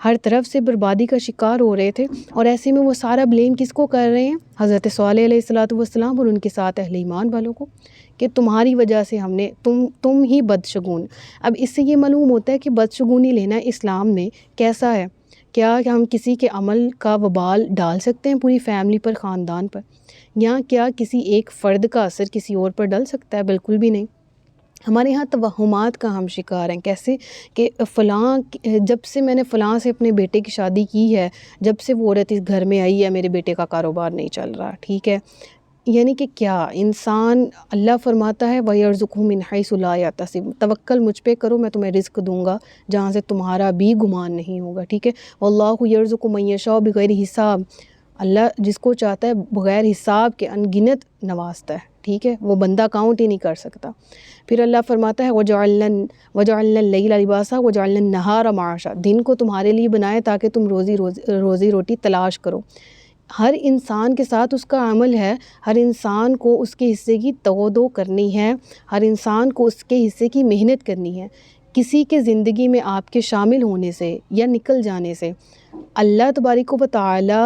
ہر طرف سے بربادی کا شکار ہو رہے تھے، اور ایسے میں وہ سارا بلیم کس کو کر رہے ہیں؟ حضرت صالح علیہ الصلوۃ والسلام اور ان کے ساتھ اہل ایمان والوں کو، کہ تمہاری وجہ سے ہم نے تم ہی بدشگون۔ اب اس سے یہ معلوم ہوتا ہے کہ بدشگونی لینا اسلام میں کیسا ہے۔ کیا ہم کسی کے عمل کا وبال ڈال سکتے ہیں پوری فیملی پر، خاندان پر؟ یا کیا کسی ایک فرد کا اثر کسی اور پر ڈل سکتا ہے؟ بالکل بھی نہیں۔ ہمارے ہاں توہمات کا ہم شکار ہیں، کیسے کہ فلاں، جب سے میں نے فلاں سے اپنے بیٹے کی شادی کی ہے، جب سے وہ عورت اس گھر میں آئی ہے، میرے بیٹے کا کاروبار نہیں چل رہا، ٹھیک ہے۔ یعنی کہ کیا انسان، اللہ فرماتا ہے وَيَرْزُقْهُ مِنْ حَيْثُ لَا يَحْتَسِبُ، توکل مجھ پہ کرو، میں تمہیں رزق دوں گا جہاں سے تمہارا بھی گمان نہیں ہوگا، ٹھیک ہے۔ وَاللَّهُ يَرْزُقُ مَن يَشَاءُ بِغَيْرِ حساب، اللہ جس کو چاہتا ہے بغیر حساب کے انگنت نوازتا ہے، ٹھیک ہے، وہ بندہ کاؤنٹ ہی نہیں کر سکتا۔ پھر اللہ فرماتا ہے وَجَعَلْنَا اللَّيْلَ لِبَاسًا وَجَعَلْنَا النَّهَارَ مَعَاشًا، دن کو تمہارے لیے بنائے تاکہ تم روزی روٹی تلاش کرو۔ ہر انسان کے ساتھ اس کا عمل ہے، ہر انسان کو اس کے حصے کی تودو کرنی ہے، ہر انسان کو اس کے حصے کی محنت کرنی ہے۔ کسی کے زندگی میں آپ کے شامل ہونے سے یا نکل جانے سے اللہ تبارک و تعالی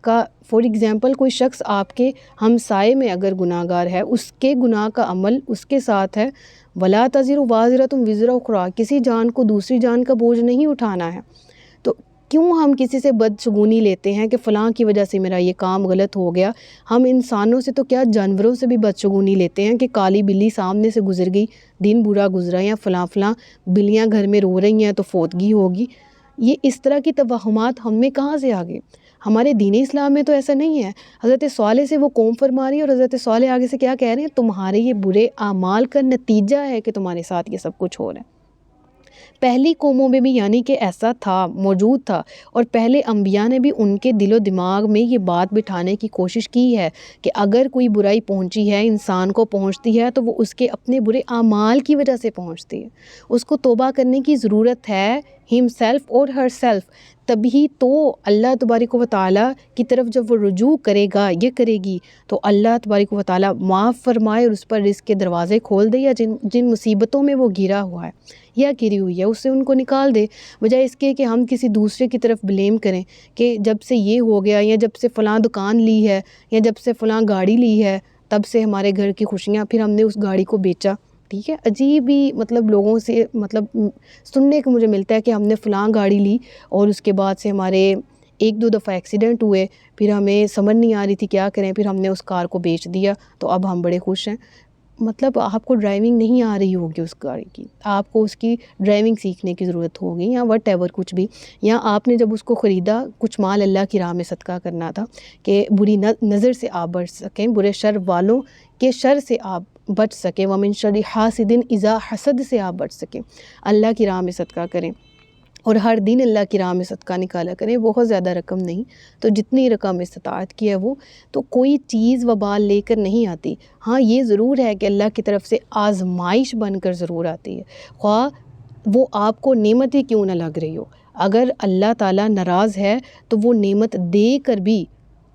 کا، فار ایگزامپل کوئی شخص آپ کے ہمسائے میں اگر گناہ گار ہے، اس کے گناہ کا عمل اس کے ساتھ ہے، وَلَا تَزِرُ وَازِرَةٌ وِزْرَ أُخْرَىٰ، کسی جان کو دوسری جان کا بوجھ نہیں اٹھانا ہے۔ تو کیوں ہم کسی سے بدشگونی لیتے ہیں کہ فلاں کی وجہ سے میرا یہ کام غلط ہو گیا؟ ہم انسانوں سے تو کیا جانوروں سے بھی بدشگونی لیتے ہیں کہ کالی بلی سامنے سے گزر گئی، دن برا گزرا، یا فلاں بلیاں گھر میں رو رہی ہیں تو فوتگی ہوگی۔ یہ اس طرح کی توہمات ہم میں کہاں سے آگے؟ ہمارے دین اسلام میں تو ایسا نہیں ہے۔ حضرت صالح سے وہ قوم فرما رہی ہے، اور حضرت صالح آگے سے کیا کہہ رہے ہیں؟ تمہارے یہ برے اعمال کا نتیجہ ہے کہ تمہارے ساتھ یہ سب کچھ ہو رہا ہے۔ پہلی قوموں میں بھی یعنی کہ ایسا تھا، موجود تھا، اور پہلے انبیاء نے بھی ان کے دل و دماغ میں یہ بات بٹھانے کی کوشش کی ہے کہ اگر کوئی برائی پہنچی ہے، انسان کو پہنچتی ہے، تو وہ اس کے اپنے برے اعمال کی وجہ سے پہنچتی ہے۔ اس کو توبہ کرنے کی ضرورت ہے، ہم سیلف اور ہر سیلف، تبھی تو اللہ تبارک و تعالیٰ کی طرف جب وہ رجوع کرے گا، یہ کرے گی، تو اللہ تبارک و تعالیٰ معاف فرمائے اور اس پر رزق کے دروازے کھول دے، یا جن مصیبتوں میں وہ گھرا ہوا ہے یا گھری ہوئی ہے اس سے ان کو نکال دے، بجائے اس کے کہ ہم کسی دوسرے کی طرف بلیم کریں کہ جب سے یہ ہو گیا، یا جب سے فلاں دکان لی ہے، یا جب سے فلاں گاڑی لی ہے، تب سے ہمارے گھر کی خوشیاں، پھر ہم نے اس گاڑی کو بیچا، ٹھیک ہے۔ عجیب ہی مطلب لوگوں سے مطلب سننے کو مجھے ملتا ہے کہ ہم نے فلاں گاڑی لی اور اس کے بعد سے ہمارے ایک دو دفعہ ایکسیڈنٹ ہوئے، پھر ہمیں سمجھ نہیں آ رہی تھی کیا کریں، پھر ہم نے اس کار کو بیچ دیا، تو اب ہم بڑے خوش ہیں۔ مطلب آپ کو ڈرائیونگ نہیں آ رہی ہوگی اس گاڑی کی، آپ کو اس کی ڈرائیونگ سیکھنے کی ضرورت ہوگی، یا وٹ ایور کچھ بھی، یا آپ نے جب اس کو خریدا کچھ مال اللہ کی راہ میں صدقہ کرنا تھا کہ بری نظر سے آپ بچ سکیں، برے شر والوں کے شر سے آپ بچ سکیں، وَمِن شَرِّ حَاسِدٍ اِذَا حَسَد سے آپ بچ سکیں، اللہ کی راہ میں صدقہ کریں، اور ہر دن اللہ کی راہ میں صدقہ نکالا کریں، بہت زیادہ رقم نہیں، تو جتنی رقم استطاعت کی ہے وہ، تو کوئی چیز وبال لے کر نہیں آتی۔ ہاں یہ ضرور ہے کہ اللہ کی طرف سے آزمائش بن کر ضرور آتی ہے، خواہ وہ آپ کو نعمت ہی کیوں نہ لگ رہی ہو۔ اگر اللہ تعالیٰ ناراض ہے تو وہ نعمت دے کر بھی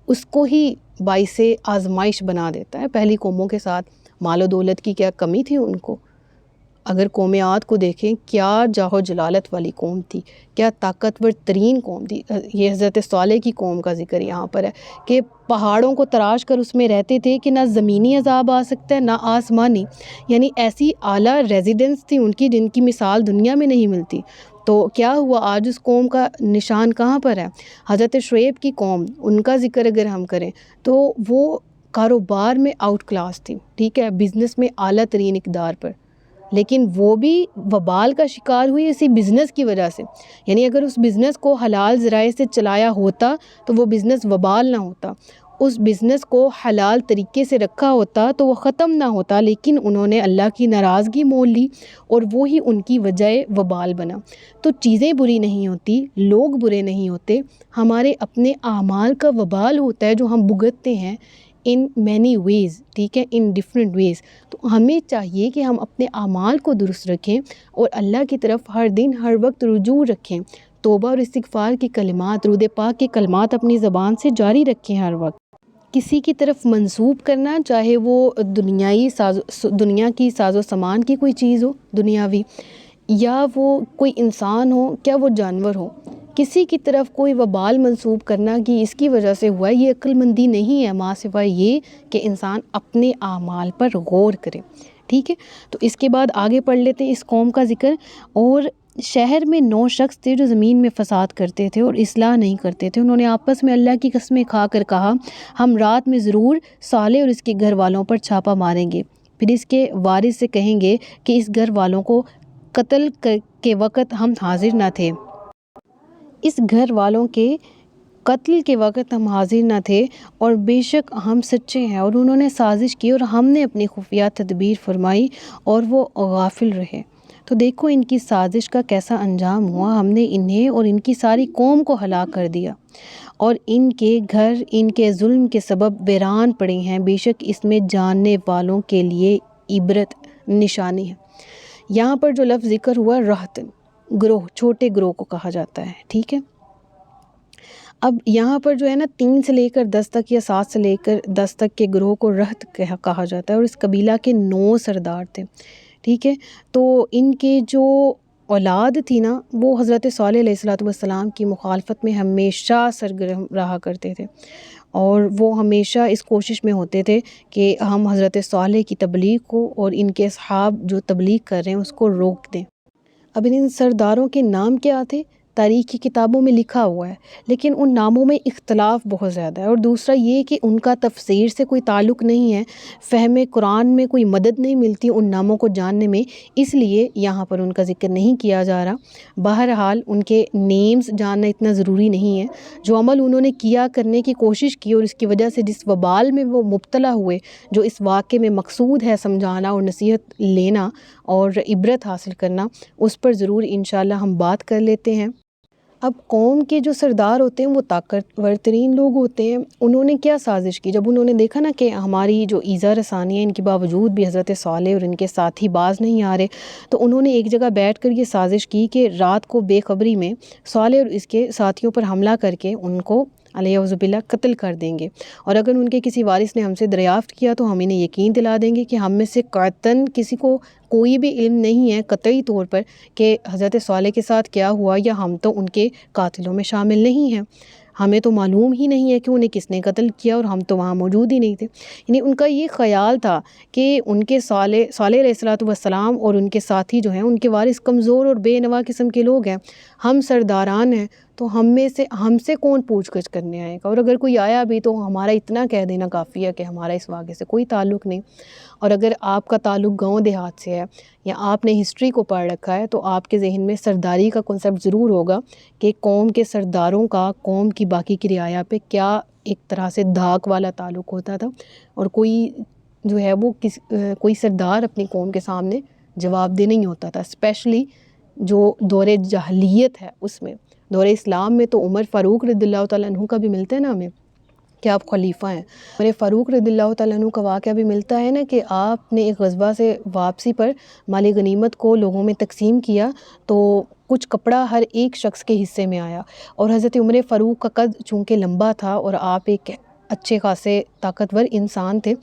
اس کو ہی باعث آزمائش بنا دیتا ہے۔ پہلی قوموں کے ساتھ مال و دولت کی کیا کمی تھی ان کو؟ اگر قوم عاد کو دیکھیں، کیا جاہ و جلالت والی قوم تھی، کیا طاقتور ترین قوم تھی۔ یہ حضرت صالح کی قوم کا ذکر یہاں پر ہے کہ پہاڑوں کو تراش کر اس میں رہتے تھے کہ نہ زمینی عذاب آ سکتا ہے نہ آسمانی، یعنی ایسی اعلیٰ ریزیڈنس تھی ان کی جن کی مثال دنیا میں نہیں ملتی۔ تو کیا ہوا، آج اس قوم کا نشان کہاں پر ہے؟ حضرت شعیب کی قوم، ان کا ذکر اگر ہم کریں تو وہ کاروبار میں آؤٹ کلاس تھی، ٹھیک ہے، بزنس میں اعلیٰ ترین اقدار پر، لیکن وہ بھی وبال کا شکار ہوئی اسی بزنس کی وجہ سے۔ یعنی اگر اس بزنس کو حلال ذرائع سے چلایا ہوتا تو وہ بزنس وبال نہ ہوتا، اس بزنس کو حلال طریقے سے رکھا ہوتا تو وہ ختم نہ ہوتا، لیکن انہوں نے اللہ کی ناراضگی مول لی اور وہی ان کی وجہ وبال بنا۔ تو چیزیں بری نہیں ہوتی، لوگ برے نہیں ہوتے، ہمارے اپنے اعمال کا وبال ہوتا ہے جو ہم بھگتتے ہیں ان مینی ویز، ٹھیک ہے، ان ڈفرینٹ ویز۔ تو ہمیں چاہیے کہ ہم اپنے اعمال کو درست رکھیں اور اللہ کی طرف ہر دن ہر وقت رجوع رکھیں، توبہ اور استغفار کے کلمات، درود پاک کے کلمات اپنی زبان سے جاری رکھیں ہر وقت۔ کسی کی طرف منسوب کرنا، چاہے وہ دنیا کی ساز و سامان کی کوئی چیز ہو دنیاوی، یا وہ کوئی انسان ہو، کیا وہ جانور ہو، کسی کی طرف کوئی وبال منسوب کرنا کہ اس کی وجہ سے ہوا ہے، یہ عقل مندی نہیں ہے، ماں سوائے یہ کہ انسان اپنے اعمال پر غور کرے. ٹھیک ہے، تو اس کے بعد آگے پڑھ لیتے ہیں اس قوم کا ذکر. اور شہر میں 9 شخص تھے جو زمین میں فساد کرتے تھے اور اصلاح نہیں کرتے تھے. انہوں نے آپس میں اللہ کی قسمیں کھا کر کہا ہم رات میں ضرور صالح اور اس کے گھر والوں پر چھاپا ماریں گے، پھر اس کے وارث سے کہیں گے کہ اس گھر والوں کو قتل کے وقت ہم حاضر نہ تھے، اس گھر والوں کے قتل کے وقت ہم حاضر نہ تھے اور بے شک ہم سچے ہیں. اور انہوں نے سازش کی اور ہم نے اپنی خفیہ تدبیر فرمائی اور وہ غافل رہے. تو دیکھو ان کی سازش کا کیسا انجام ہوا، ہم نے انہیں اور ان کی ساری قوم کو ہلاک کر دیا اور ان کے گھر ان کے ظلم کے سبب ویران پڑے ہیں. بے شک اس میں جاننے والوں کے لیے عبرت نشانی ہے. یہاں پر جو لفظ ذکر ہوا رہتن، گروہ، چھوٹے گروہ کو کہا جاتا ہے. ٹھیک ہے، اب یہاں پر جو ہے نا 3 سے لے کر 10 تک یا 7 سے لے کر 10 تک کے گروہ کو رہت کہا جاتا ہے اور اس قبیلہ کے 9 سردار تھے. ٹھیک ہے، تو ان کے جو اولاد تھی نا وہ حضرت صالح علیہ السلام کی مخالفت میں ہمیشہ سرگرم رہا کرتے تھے اور وہ ہمیشہ اس کوشش میں ہوتے تھے کہ ہم حضرت صالح کی تبلیغ کو اور ان کے اصحاب جو تبلیغ کر رہے ہیں اس کو روک دیں. اب ان سرداروں کے نام کیا تھے تاریخ کی کتابوں میں لکھا ہوا ہے، لیکن ان ناموں میں اختلاف بہت زیادہ ہے. اور دوسرا یہ کہ ان کا تفسیر سے کوئی تعلق نہیں ہے، فہم قرآن میں کوئی مدد نہیں ملتی ان ناموں کو جاننے میں، اس لیے یہاں پر ان کا ذکر نہیں کیا جا رہا. بہرحال ان کے نیمز جاننا اتنا ضروری نہیں ہے. جو عمل انہوں نے کیا کرنے کی کوشش کی اور اس کی وجہ سے جس وبال میں وہ مبتلا ہوئے، جو اس واقعے میں مقصود ہے سمجھانا اور نصیحت لینا اور عبرت حاصل کرنا، اس پر ضرور انشاءاللہ ہم بات کر لیتے ہیں. اب قوم کے جو سردار ہوتے ہیں وہ طاقتور ترین لوگ ہوتے ہیں. انہوں نے کیا سازش کی؟ جب انہوں نے دیکھا نا کہ ہماری جو ایذا رسانی ہے ان کے باوجود بھی حضرت صالح اور ان کے ساتھی باز نہیں آ رہے، تو انہوں نے ایک جگہ بیٹھ کر یہ سازش کی کہ رات کو بے خبری میں صالح اور اس کے ساتھیوں پر حملہ کر کے ان کو علیہ باللہ قتل کر دیں گے، اور اگر ان کے کسی وارث نے ہم سے دریافت کیا تو ہم انہیں یقین دلا دیں گے کہ ہم میں سے قطعاً کسی کو کوئی بھی علم نہیں ہے قطعی طور پر کہ حضرت صالح کے ساتھ کیا ہوا، یا ہم تو ان کے قاتلوں میں شامل نہیں ہیں، ہمیں تو معلوم ہی نہیں ہے کہ انہیں کس نے قتل کیا اور ہم تو وہاں موجود ہی نہیں تھے. یعنی ان کا یہ خیال تھا کہ ان کے صالح علیہ السلام اور ان کے ساتھی جو ہیں ان کے وارث کمزور اور بے نوا قسم کے لوگ ہیں، ہم سرداران ہیں تو ہم سے کون پوچھ گچھ کرنے آئے گا، اور اگر کوئی آیا بھی تو ہمارا اتنا کہہ دینا کافی ہے کہ ہمارا اس واقعے سے کوئی تعلق نہیں. اور اگر آپ کا تعلق گاؤں دیہات سے ہے یا آپ نے ہسٹری کو پڑھ رکھا ہے تو آپ کے ذہن میں سرداری کا کنسیپٹ ضرور ہوگا کہ قوم کے سرداروں کا قوم کی باقی کی رعایا پہ کیا ایک طرح سے دھاک والا تعلق ہوتا تھا، اور کوئی جو ہے وہ کوئی سردار اپنی قوم کے سامنے جواب دہ نہیں ہوتا تھا. اسپیشلی جو دور جاہلیت ہے اس میں. دور اسلام میں تو عمر فاروق رضی اللہ تعالیٰ عنہ کا بھی ملتا ہے نا ہمیں کہ آپ خلیفہ ہیں. عمر فاروق رضی اللہ تعالیٰ عنہ کا واقعہ بھی ملتا ہے نا کہ آپ نے ایک غزوہ سے واپسی پر مال غنیمت کو لوگوں میں تقسیم کیا تو کچھ کپڑا ہر ایک شخص کے حصے میں آیا، اور حضرت عمر فاروق کا قد چونکہ لمبا تھا اور آپ ایک اچھے خاصے طاقتور انسان تھے،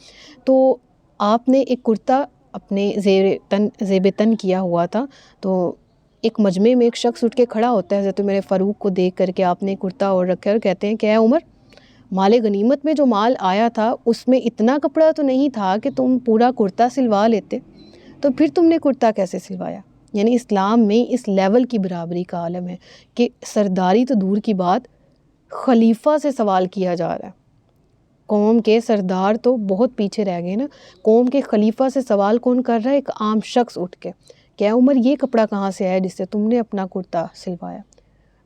تو آپ نے ایک کرتا اپنے زیب تن کیا ہوا تھا. تو ایک مجمع میں ایک شخص اٹھ کے کھڑا ہوتا ہے حضرت عمر فاروق کو دیکھ کر کے آپ نے کرتا اور رکھا، اور کہتے ہیں کہ اے عمر، مال غنیمت میں جو مال آیا تھا اس میں اتنا کپڑا تو نہیں تھا کہ تم پورا کرتا سلوا لیتے، تو پھر تم نے کرتا کیسے سلوایا؟ یعنی اسلام میں اس لیول کی برابری کا عالم ہے کہ سرداری تو دور کی بات، خلیفہ سے سوال کیا جا رہا ہے. قوم کے سردار تو بہت پیچھے رہ گئے نا، قوم کے خلیفہ سے سوال کون کر رہا ہے؟ ایک عام شخص اٹھ کے کہ اے عمر، یہ کپڑا کہاں سے آیا جس سے تم نے اپنا کرتا سلوایا؟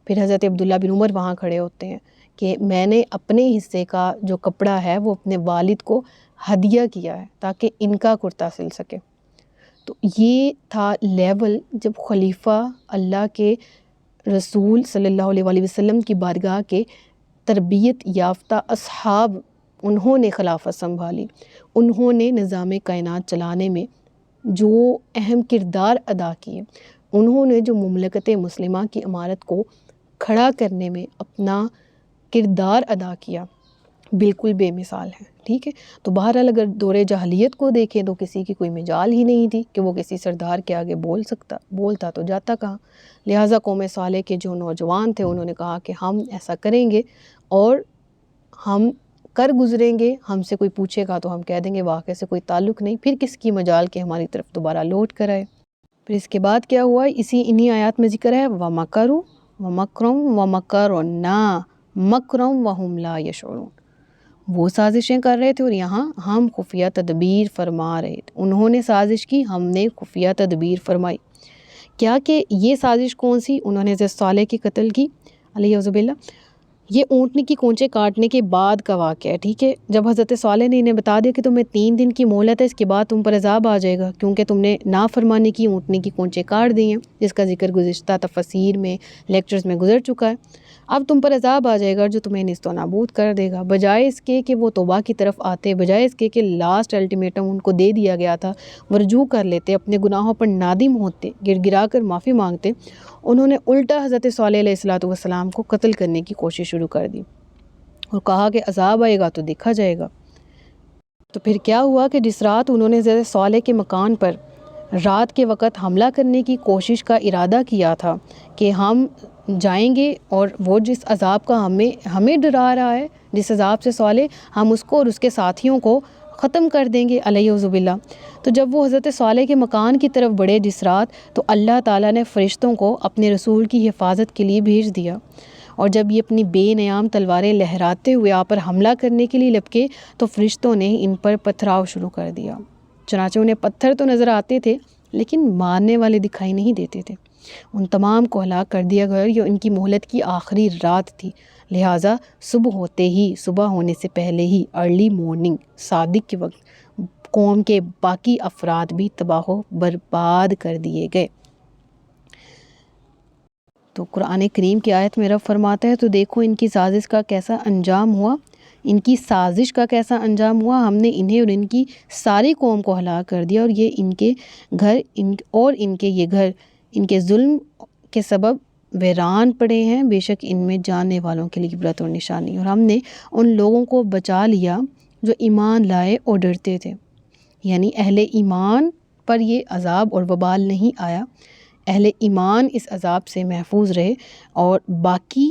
پھر حضرت عبداللہ بن عمر وہاں کھڑے ہوتے ہیں کہ میں نے اپنے حصے کا جو کپڑا ہے وہ اپنے والد کو ہدیہ کیا ہے تاکہ ان کا کرتا سل سکے. تو یہ تھا لیول جب خلیفہ اللہ کے رسول صلی اللہ علیہ وآلہ وسلم کی بارگاہ کے تربیت یافتہ اصحاب، انہوں نے خلافت سنبھالی، انہوں نے نظام کائنات چلانے میں جو اہم کردار ادا کیے، انہوں نے جو مملکت مسلمہ کی عمارت کو کھڑا کرنے میں اپنا کردار ادا کیا، بالکل بے مثال ہیں، ٹھیک ہے۔ تو بہرحال اگر دور جاہلیت کو دیکھیں تو کسی کی کوئی مجال ہی نہیں تھی کہ وہ کسی سردار کے آگے بولتا تو جاتا کہاں۔ لہٰذا قوم صالح کے جو نوجوان تھے انہوں نے کہا کہ ہم ایسا کریں گے اور ہم کر گزریں گے، ہم سے کوئی پوچھے گا تو ہم کہہ دیں گے واقعے سے کوئی تعلق نہیں، پھر کس کی مجال کے ہماری طرف دوبارہ لوٹ کر آئے۔ پھر اس کے بعد کیا ہوا، انہی آیات میں ذکر ہے وَمَكَرُوا وَمَكْرًا وَمَكَرْنَا مَكْرًا وَهُمْ لَا يَشْعُرُونَ، وہ سازشیں کر رہے تھے اور یہاں ہم خفیہ تدبیر فرما رہے تھے۔ انہوں نے سازش کی، ہم نے خفیہ تدبیر فرمائی۔ کیا کہ یہ سازش کون سی؟ انہوں نے حضرت صالح کی قتل کی علیہ باللہ۔ یہ اونٹنی کی کونچے کاٹنے کے بعد کا واقعہ ہے، ٹھیک ہے۔ جب حضرت صالح نے انہیں بتا دیا کہ تمہیں 3 دن کی مہلت ہے، اس کے بعد تم پر عذاب آ جائے گا کیونکہ تم نے نافرمانی کی، اونٹنی کی کونچے کاٹ دی ہیں، جس کا ذکر گزشتہ تفاسیر میں لیکچرز میں گزر چکا ہے۔ اب تم پر عذاب آ جائے گا جو تمہیں نیست و نابود کر دے گا۔ بجائے اس کے کہ وہ توبہ کی طرف آتے، بجائے اس کے کہ لاسٹ الٹیمیٹم ان کو دے دیا گیا تھا، وہ رجوع کر لیتے، اپنے گناہوں پر نادم ہوتے، گر گرا کر معافی مانگتے، انہوں نے الٹا حضرت صالح علیہ السلام کو قتل کرنے کی کوشش شروع کر دی اور کہا کہ عذاب آئے گا تو دیکھا جائے گا۔ تو پھر کیا ہوا کہ جس رات انہوں نے حضرت صالح کے مکان پر رات کے وقت حملہ کرنے کی کوشش کا ارادہ کیا تھا کہ ہم جائیں گے اور وہ جس عذاب کا ہمیں ڈرا رہا ہے، جس عذاب سے صالح، ہم اس کو اور اس کے ساتھیوں کو ختم کر دیں گے علیہ باللہ۔ تو جب وہ حضرت صالح کے مکان کی طرف بڑھے جس رات، تو اللہ تعالیٰ نے فرشتوں کو اپنے رسول کی حفاظت کے لیے بھیج دیا، اور جب یہ اپنی بے نیام تلواریں لہراتے ہوئے آپ پر حملہ کرنے کے لیے لپکے تو فرشتوں نے ان پر پتھراؤ شروع کر دیا۔ چنانچہ انہیں پتھر تو نظر آتے تھے لیکن مارنے والے دکھائی نہیں دیتے تھے۔ ان تمام کو ہلاک کر دیا گیا۔ یہ ان کی مہلت کی آخری رات تھی، لہٰذا صبح ہونے سے پہلے ہی ارلی مارننگ، صادق کے وقت، قوم کے باقی افراد بھی تباہ و برباد کر دیے گئے۔ تو قرآن کریم کی آیت میں رب فرماتا ہے تو دیکھو ان کی سازش کا کیسا انجام ہوا، ان کی سازش کا کیسا انجام ہوا، ہم نے انہیں اور ان کی ساری قوم کو ہلاک کر دیا، اور یہ ان کے گھر یہ گھر ان کے ظلم کے سبب ویران پڑے ہیں، بے شک ان میں جاننے والوں کے لیے عبرت اور نشانی۔ اور ہم نے ان لوگوں کو بچا لیا جو ایمان لائے اور ڈرتے تھے، یعنی اہل ایمان پر یہ عذاب اور وبال نہیں آیا، اہل ایمان اس عذاب سے محفوظ رہے، اور باقی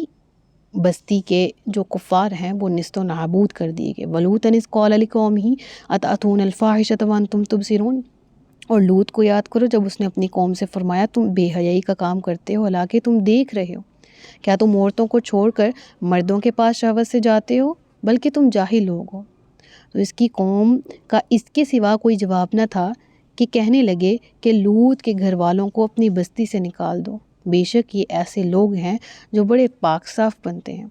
بستی کے جو کفار ہیں وہ نیست و نابود کر دیے گئے۔ وَلُوطًا إِذْ قَالَ لِقَوْمِهِ أَتَأْتُونَ الْفَاحِشَةَ وَأَنْتُمْ تُبْصِرُونَ، اور لوط کو یاد کرو جب اس نے اپنی قوم سے فرمایا تم بے حیائی کا کام کرتے ہو حالانکہ تم دیکھ رہے ہو، کیا تم عورتوں کو چھوڑ کر مردوں کے پاس شہوت سے جاتے ہو، بلکہ تم جاہل لوگ ہو۔ تو اس کی قوم کا اس کے سوا کوئی جواب نہ تھا کہ کہنے لگے کہ لوط کے گھر والوں کو اپنی بستی سے نکال دو، بے شک یہ ایسے لوگ ہیں جو بڑے پاک صاف بنتے ہیں،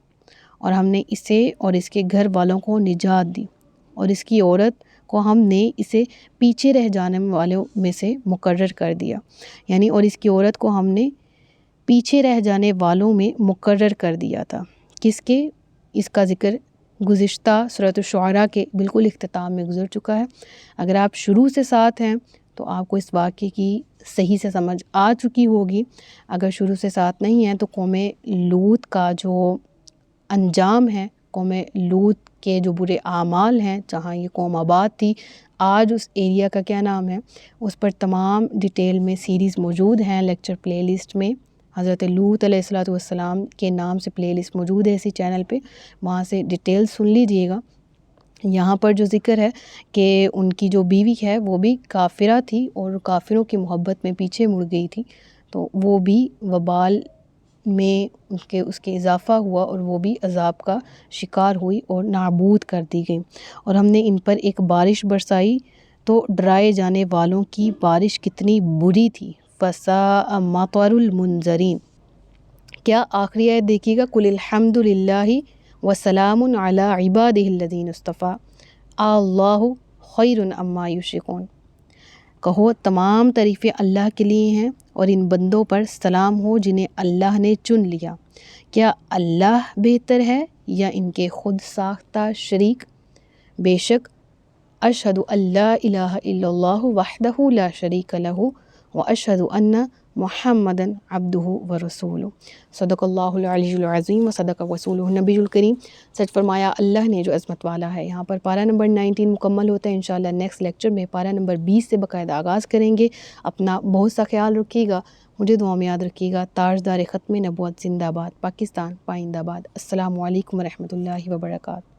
اور ہم نے اسے اور اس کے گھر والوں کو نجات دی، اور اس کی عورت کو ہم نے اسے پیچھے رہ جانے والوں میں سے مقرر کر دیا، یعنی اور اس کی عورت کو ہم نے پیچھے رہ جانے والوں میں مقرر کر دیا تھا۔ کس کے؟ اس کا ذکر گزشتہ سورۃ الشعراء کے بالکل اختتام میں گزر چکا ہے۔ اگر آپ شروع سے ساتھ ہیں تو آپ کو اس واقعے کی صحیح سے سمجھ آ چکی ہوگی، اگر شروع سے ساتھ نہیں ہیں تو قوم لوط کا جو انجام ہے، قوم لوط کے جو برے اعمال ہیں، جہاں یہ قوم آباد تھی، آج اس ایریا کا کیا نام ہے، اس پر تمام ڈیٹیل میں سیریز موجود ہیں لیکچر پلے لسٹ میں۔ حضرت لوط علیہ السلام کے نام سے پلے لسٹ موجود ہے اسی چینل پہ، وہاں سے ڈیٹیل سن لیجئے گا۔ یہاں پر جو ذکر ہے کہ ان کی جو بیوی ہے وہ بھی کافرہ تھی اور کافروں کی محبت میں پیچھے مڑ گئی تھی، تو وہ بھی وبال میں اس کے اضافہ ہوا اور وہ بھی عذاب کا شکار ہوئی اور نابود کر دی گئی۔ اور ہم نے ان پر ایک بارش برسائی تو ڈرائے جانے والوں کی بارش کتنی بری تھی، فَسَاءَ مَطَرُ الْمُنذَرِينَ۔ کیا آخری آیت دیکھیے گا، قُلِ الْحَمْدُ لِلَّهِ وَسَلَامٌ عَلَىٰ عِبَادِهِ الَّذِينَ اصْطَفَىٰ اللَّهُ خَيْرٌ عَمَّا يُشْرِكُونَ۔ کہو تمام تعریفیں اللہ کے لیے ہیں اور ان بندوں پر سلام ہو جنہیں اللہ نے چن لیا، کیا اللہ بہتر ہے یا ان کے خود ساختہ شریک؟ بے شک اشہد ان لا الہ الا اللہ وحدہ لا شریک لہ واشہد ان محمدن عبدہ و رسولہ۔ صدق اللہ العلی العظیم و صدق رسولہ النبی الکریم۔ سچ فرمایا اللہ نے جو عظمت والا ہے۔ یہاں پر پارہ نمبر 19 مکمل ہوتا ہے۔ انشاءاللہ نیکسٹ لیکچر میں پارہ نمبر 20 سے باقاعدہ آغاز کریں گے۔ اپنا بہت سا خیال رکھیے گا، مجھے دعا میں یاد رکھیے گا۔ تاجدار ختم نبوت زندہ باد، پاکستان پائندہ باد۔ السلام علیکم ورحمۃ اللہ وبرکاتہ۔